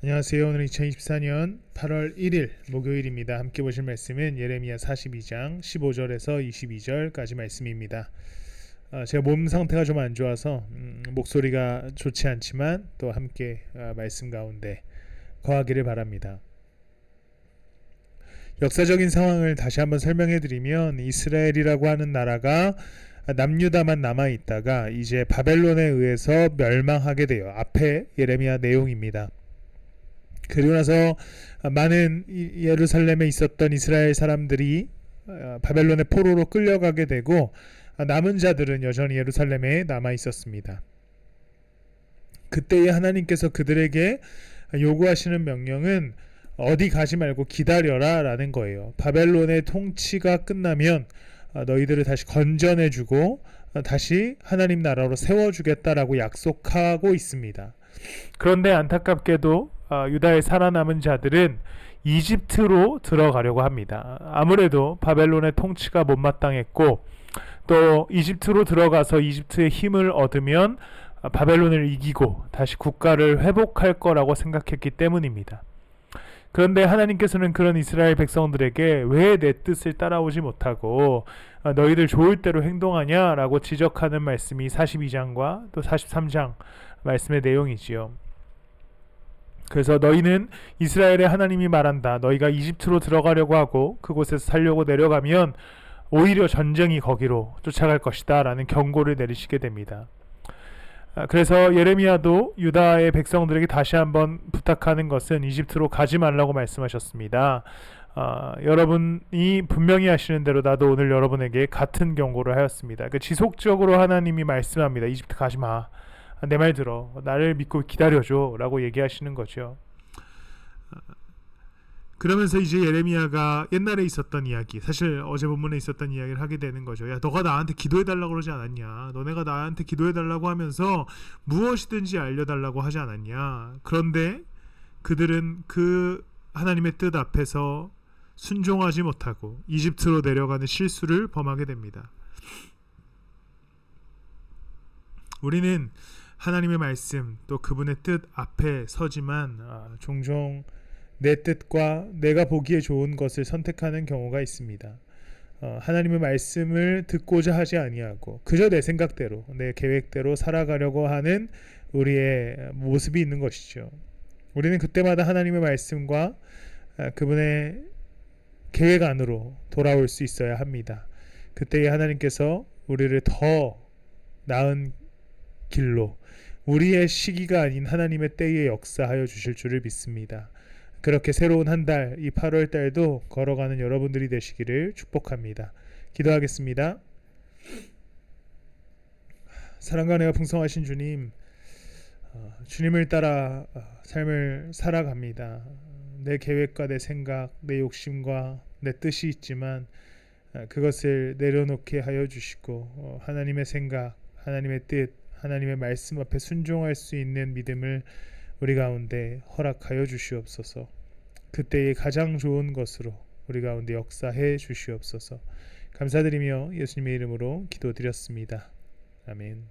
안녕하세요. 오늘 2024년 8월 1일 목요일입니다. 함께 보실 말씀은 예레미야 42장 15절에서 22절까지 말씀입니다. 제가 몸 상태가 좀 안 좋아서 목소리가 좋지 않지만 또 함께 말씀 가운데 거하기를 바랍니다. 역사적인 상황을 다시 한번 설명해 드리면 이스라엘이라고 하는 나라가 남유다만 남아있다가 이제 바벨론에 의해서 멸망하게 돼요. 앞에 예레미야 내용입니다. 그리고 나서 많은 예루살렘에 있었던 이스라엘 사람들이 바벨론의 포로로 끌려가게 되고 남은 자들은 여전히 예루살렘에 남아 있었습니다. 그때에 하나님께서 그들에게 요구하시는 명령은 어디 가지 말고 기다려라 라는 거예요. 바벨론의 통치가 끝나면 너희들을 다시 건져내주고 다시 하나님 나라로 세워주겠다라고 약속하고 있습니다. 그런데 안타깝게도 유다의 살아남은 자들은 이집트로 들어가려고 합니다. 아무래도 바벨론의 통치가 못마땅했고 또 이집트로 들어가서 이집트의 힘을 얻으면 바벨론을 이기고 다시 국가를 회복할 거라고 생각했기 때문입니다. 그런데 하나님께서는 그런 이스라엘 백성들에게 왜 내 뜻을 따라오지 못하고 너희들 좋을 대로 행동하냐라고 지적하는 말씀이 42장과 또 43장 말씀의 내용이지요. 그래서 너희는 이스라엘의 하나님이 말한다. 너희가 이집트로 들어가려고 하고 그곳에서 살려고 내려가면 오히려 전쟁이 거기로 쫓아갈 것이다 라는 경고를 내리시게 됩니다. 그래서 예레미야도 유다의 백성들에게 다시 한번 부탁하는 것은 이집트로 가지 말라고 말씀하셨습니다. 여러분이 분명히 하시는 대로 나도 오늘 여러분에게 같은 경고를 하였습니다. 지속적으로 하나님이 말씀합니다. 이집트 가지 마. 내 말 들어. 나를 믿고 기다려줘 라고 얘기하시는 거죠. 그러면서 이제 예레미야가 옛날에 있었던 이야기, 사실 어제 본문에 있었던 이야기를 하게 되는 거죠. 야, 너가 나한테 기도해달라고 그러지 않았냐? 너네가 나한테 기도해달라고 하면서 무엇이든지 알려달라고 하지 않았냐? 그런데 그들은 그 하나님의 뜻 앞에서 순종하지 못하고 이집트로 내려가는 실수를 범하게 됩니다. 우리는 하나님의 말씀 또 그분의 뜻 앞에 서지만 종종 내 뜻과 내가 보기에 좋은 것을 선택하는 경우가 있습니다. 하나님의 말씀을 듣고자 하지 아니하고 그저 내 생각대로 내 계획대로 살아가려고 하는 우리의 모습이 있는 것이죠. 우리는 그때마다 하나님의 말씀과 그분의 계획 안으로 돌아올 수 있어야 합니다. 그때에 하나님께서 우리를 더 나은 길로 우리의 시기가 아닌 하나님의 때에 역사하여 주실 줄을 믿습니다. 그렇게 새로운 한 달, 이 8월 달도 걸어가는 여러분들이 되시기를 축복합니다. 기도하겠습니다. 사랑과 은혜가 풍성하신 주님, 주님을 따라 삶을 살아갑니다. 내 계획과 내 생각, 내 욕심과 내 뜻이 있지만 그것을 내려놓게 하여 주시고 하나님의 생각, 하나님의 뜻, 하나님의 말씀 앞에 순종할 수 있는 믿음을 우리 가운데 허락하여 주시옵소서. 그때의 가장 좋은 것으로 우리 가운데 역사해 주시옵소서. 감사드리며 예수님의 이름으로 기도드렸습니다. 아멘.